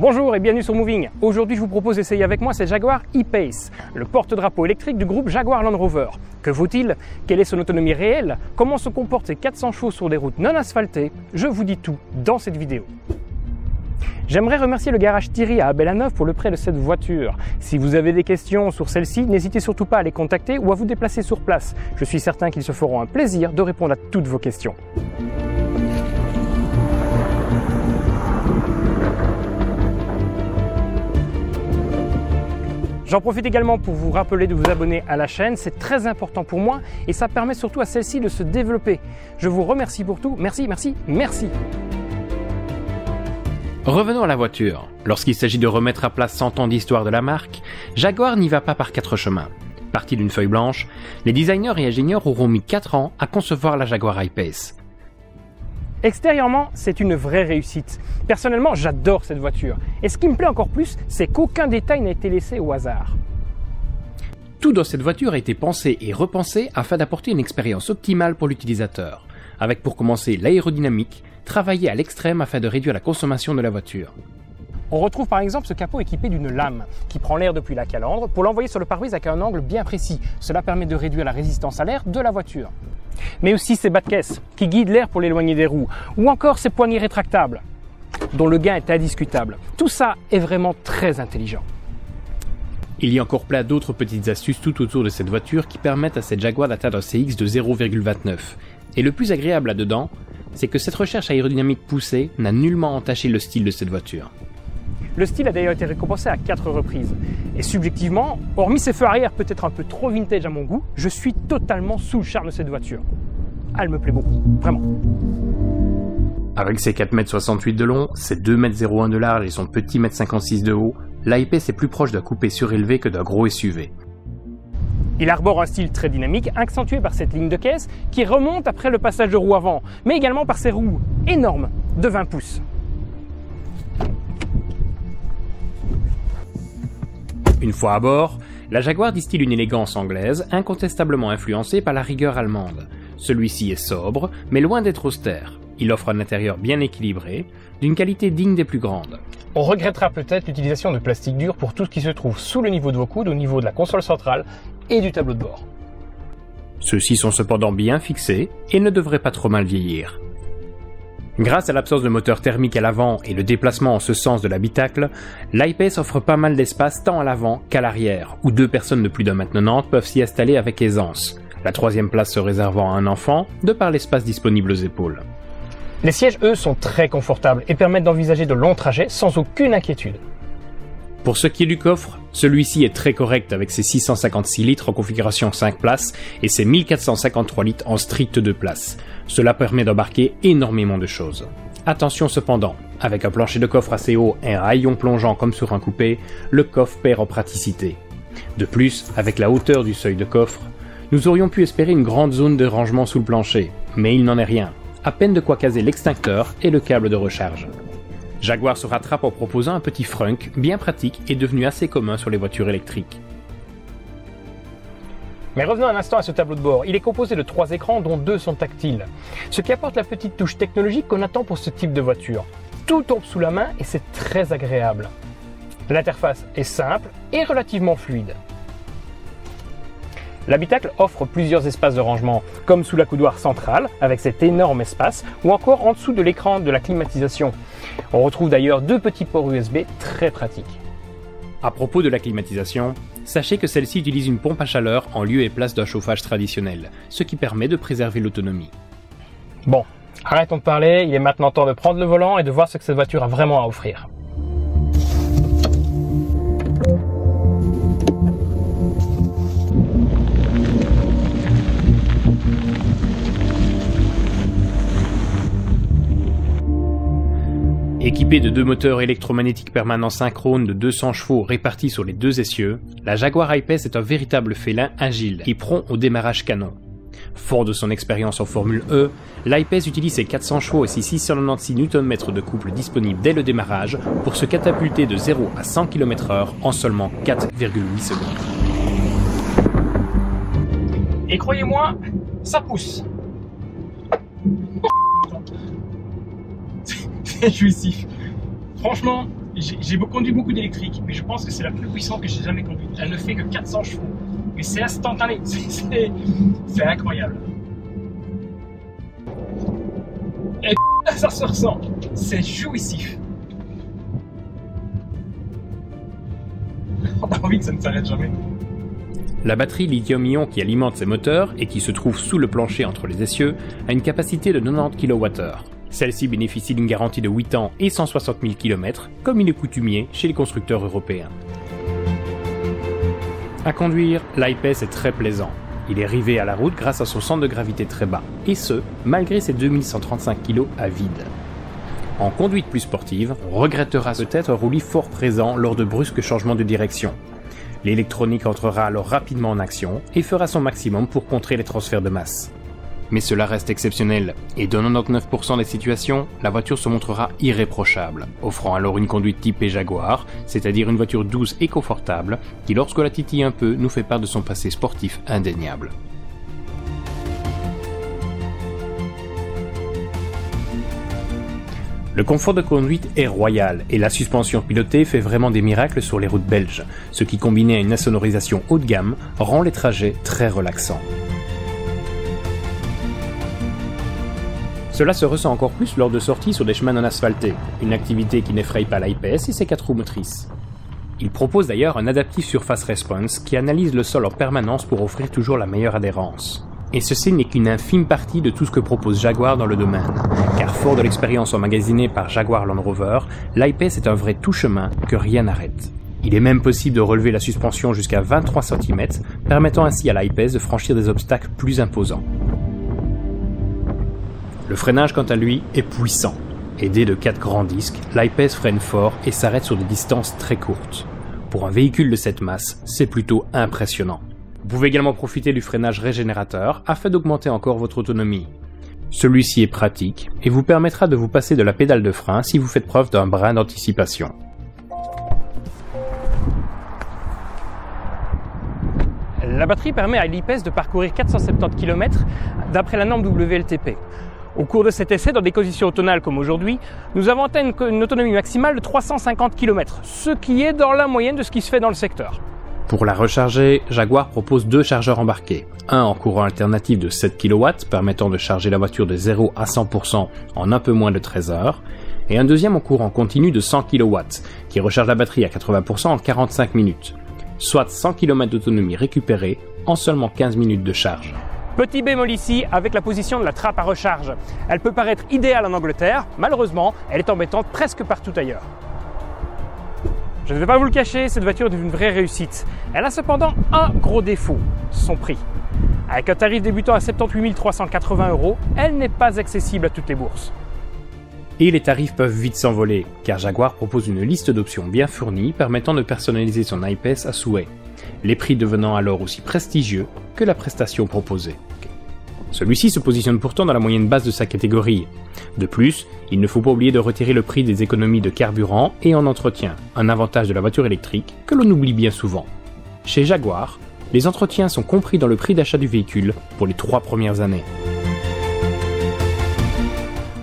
Bonjour et bienvenue sur Moving. Aujourd'hui, je vous propose d'essayer avec moi cette Jaguar E-Pace, le porte-drapeau électrique du groupe Jaguar Land Rover. Que vaut-il? Quelle est son autonomie réelle? Comment se comportent ces 400 chevaux sur des routes non asphaltées? Je vous dis tout dans cette vidéo. J'aimerais remercier le garage Thierry à Abel-à-Neuf pour le prêt de cette voiture. Si vous avez des questions sur celle-ci, n'hésitez surtout pas à les contacter ou à vous déplacer sur place. Je suis certain qu'ils se feront un plaisir de répondre à toutes vos questions. J'en profite également pour vous rappeler de vous abonner à la chaîne, c'est très important pour moi et ça permet surtout à celle-ci de se développer. Je vous remercie pour tout, merci, merci, merci. Revenons à la voiture. Lorsqu'il s'agit de remettre à plat 100 ans d'histoire de la marque, Jaguar n'y va pas par 4 chemins. Parti d'une feuille blanche, les designers et ingénieurs auront mis 4 ans à concevoir la Jaguar I-Pace. Extérieurement, c'est une vraie réussite. Personnellement, j'adore cette voiture. Et ce qui me plaît encore plus, c'est qu'aucun détail n'a été laissé au hasard. Tout dans cette voiture a été pensé et repensé afin d'apporter une expérience optimale pour l'utilisateur, avec pour commencer l'aérodynamique, travaillée à l'extrême afin de réduire la consommation de la voiture. On retrouve par exemple ce capot équipé d'une lame qui prend l'air depuis la calandre pour l'envoyer sur le pare-brise avec un angle bien précis. Cela permet de réduire la résistance à l'air de la voiture. Mais aussi ces bas de caisse qui guident l'air pour l'éloigner des roues, ou encore ces poignées rétractables dont le gain est indiscutable. Tout ça est vraiment très intelligent. Il y a encore plein d'autres petites astuces tout autour de cette voiture qui permettent à cette Jaguar d'atteindre un CX de 0,29. Et le plus agréable là-dedans, c'est que cette recherche aérodynamique poussée n'a nullement entaché le style de cette voiture. Le style a d'ailleurs été récompensé à 4 reprises. Et subjectivement, hormis ses feux arrière peut-être un peu trop vintage à mon goût, je suis totalement sous le charme de cette voiture. Elle me plaît beaucoup, vraiment. Avec ses 4,68 m de long, ses 2,01 m de large et son petit 1,56 m de haut, l'I-Pace est plus proche d'un coupé surélevé que d'un gros SUV. Il arbore un style très dynamique, accentué par cette ligne de caisse qui remonte après le passage de roue avant, mais également par ses roues énormes de 20 pouces. Une fois à bord, la Jaguar distille une élégance anglaise incontestablement influencée par la rigueur allemande. Celui-ci est sobre, mais loin d'être austère. Il offre un intérieur bien équilibré, d'une qualité digne des plus grandes. On regrettera peut-être l'utilisation de plastique dur pour tout ce qui se trouve sous le niveau de vos coudes au niveau de la console centrale et du tableau de bord. Ceux-ci sont cependant bien fixés et ne devraient pas trop mal vieillir. Grâce à l'absence de moteur thermique à l'avant et le déplacement en ce sens de l'habitacle, l'I-Pace offre pas mal d'espace tant à l'avant qu'à l'arrière, où 2 personnes de plus d'1,90 m peuvent s'y installer avec aisance, la 3e place se réservant à un enfant, de par l'espace disponible aux épaules. Les sièges, eux, sont très confortables et permettent d'envisager de longs trajets sans aucune inquiétude. Pour ce qui est du coffre, celui-ci est très correct avec ses 656 litres en configuration 5 places et ses 1453 litres en strict 2 places. Cela permet d'embarquer énormément de choses. Attention cependant, avec un plancher de coffre assez haut et un haillon plongeant comme sur un coupé, le coffre perd en praticité. De plus, avec la hauteur du seuil de coffre, nous aurions pu espérer une grande zone de rangement sous le plancher, mais il n'en est rien. À peine de quoi caser l'extincteur et le câble de recharge. Jaguar se rattrape en proposant un petit frunk bien pratique et devenu assez commun sur les voitures électriques. Mais revenons un instant à ce tableau de bord. Il est composé de 3 écrans dont 2 sont tactiles, ce qui apporte la petite touche technologique qu'on attend pour ce type de voiture. Tout tombe sous la main et c'est très agréable. L'interface est simple et relativement fluide. L'habitacle offre plusieurs espaces de rangement, comme sous la coudoir centrale, avec cet énorme espace, ou encore en dessous de l'écran de la climatisation. On retrouve d'ailleurs 2 petits ports USB très pratiques. À propos de la climatisation, sachez que celle-ci utilise une pompe à chaleur en lieu et place d'un chauffage traditionnel, ce qui permet de préserver l'autonomie. Bon, arrêtons de parler, il est maintenant temps de prendre le volant et de voir ce que cette voiture a vraiment à offrir. Équipée de 2 moteurs électromagnétiques permanents synchrones de 200 chevaux répartis sur les 2 essieux, la Jaguar I-Pace est un véritable félin agile et prompt au démarrage canon. Fort de son expérience en Formule E, l'I-Pace utilise ses 400 chevaux et ses 696 Nm de couple disponibles dès le démarrage pour se catapulter de 0 à 100 km/h en seulement 4,8 secondes. Et croyez-moi, ça pousse. C'est jouissif. Franchement, J'ai conduit beaucoup d'électriques, mais je pense que c'est la plus puissante que j'ai jamais conduite. Elle ne fait que 400 chevaux. Mais c'est instantané, c'est incroyable. Et ça se ressent, c'est jouissif. On a envie que ça ne s'arrête jamais. La batterie lithium-ion qui alimente ces moteurs et qui se trouve sous le plancher entre les essieux a une capacité de 90 kWh. Celle-ci bénéficie d'une garantie de 8 ans et 160 000 km, comme il est coutumier chez les constructeurs européens. À conduire, l'I-Pace est très plaisant. Il est rivé à la route grâce à son centre de gravité très bas, et ce, malgré ses 2135 kg à vide. En conduite plus sportive, on regrettera peut-être un roulis fort présent lors de brusques changements de direction. L'électronique entrera alors rapidement en action et fera son maximum pour contrer les transferts de masse. Mais cela reste exceptionnel, et dans 99% des situations, la voiture se montrera irréprochable, offrant alors une conduite typée Jaguar, c'est-à-dire une voiture douce et confortable, qui lorsqu'on la titille un peu nous fait part de son passé sportif indéniable. Le confort de conduite est royal, et la suspension pilotée fait vraiment des miracles sur les routes belges, ce qui combiné à une insonorisation haut de gamme, rend les trajets très relaxants. Cela se ressent encore plus lors de sorties sur des chemins non asphaltés, une activité qui n'effraie pas l'I-Pace et ses 4 roues motrices. Il propose d'ailleurs un Adaptive Surface Response qui analyse le sol en permanence pour offrir toujours la meilleure adhérence. Et ceci n'est qu'une infime partie de tout ce que propose Jaguar dans le domaine, car fort de l'expérience emmagasinée par Jaguar Land Rover, l'I-Pace est un vrai tout-chemin que rien n'arrête. Il est même possible de relever la suspension jusqu'à 23 cm, permettant ainsi à l'I-Pace de franchir des obstacles plus imposants. Le freinage, quant à lui, est puissant. Aidé de 4 grands disques, l'I-Pace freine fort et s'arrête sur des distances très courtes. Pour un véhicule de cette masse, c'est plutôt impressionnant. Vous pouvez également profiter du freinage régénérateur afin d'augmenter encore votre autonomie. Celui-ci est pratique et vous permettra de vous passer de la pédale de frein si vous faites preuve d'un brin d'anticipation. La batterie permet à l'I-Pace de parcourir 470 km d'après la norme WLTP. Au cours de cet essai, dans des conditions automnales comme aujourd'hui, nous avons atteint une autonomie maximale de 350 km, ce qui est dans la moyenne de ce qui se fait dans le secteur. Pour la recharger, Jaguar propose 2 chargeurs embarqués, un en courant alternatif de 7 kW permettant de charger la voiture de 0 à 100% en un peu moins de 13 heures, et un deuxième en courant continu de 100 kW qui recharge la batterie à 80% en 45 minutes, soit 100 km d'autonomie récupérée en seulement 15 minutes de charge. Petit bémol ici avec la position de la trappe à recharge. Elle peut paraître idéale en Angleterre, malheureusement, elle est embêtante presque partout ailleurs. Je ne vais pas vous le cacher, cette voiture est une vraie réussite. Elle a cependant un gros défaut, son prix. Avec un tarif débutant à 78 380 €, elle n'est pas accessible à toutes les bourses. Et les tarifs peuvent vite s'envoler, car Jaguar propose une liste d'options bien fournies permettant de personnaliser son I-Pace à souhait, les prix devenant alors aussi prestigieux que la prestation proposée. Celui-ci se positionne pourtant dans la moyenne basse de sa catégorie. De plus, il ne faut pas oublier de retirer le prix des économies de carburant et en entretien, un avantage de la voiture électrique que l'on oublie bien souvent. Chez Jaguar, les entretiens sont compris dans le prix d'achat du véhicule pour les 3 premières années.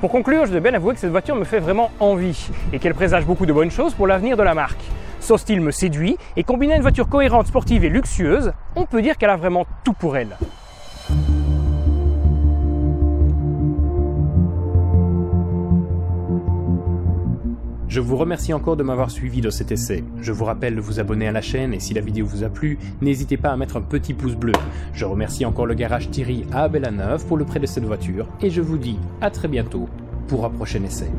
Pour conclure, je dois bien avouer que cette voiture me fait vraiment envie et qu'elle présage beaucoup de bonnes choses pour l'avenir de la marque. Son style me séduit et combiné à une voiture cohérente, sportive et luxueuse, on peut dire qu'elle a vraiment tout pour elle. Je vous remercie encore de m'avoir suivi dans cet essai. Je vous rappelle de vous abonner à la chaîne et si la vidéo vous a plu, n'hésitez pas à mettre un petit pouce bleu. Je remercie encore le garage Thierry à Abel-la-Neuve pour le prêt de cette voiture et je vous dis à très bientôt pour un prochain essai.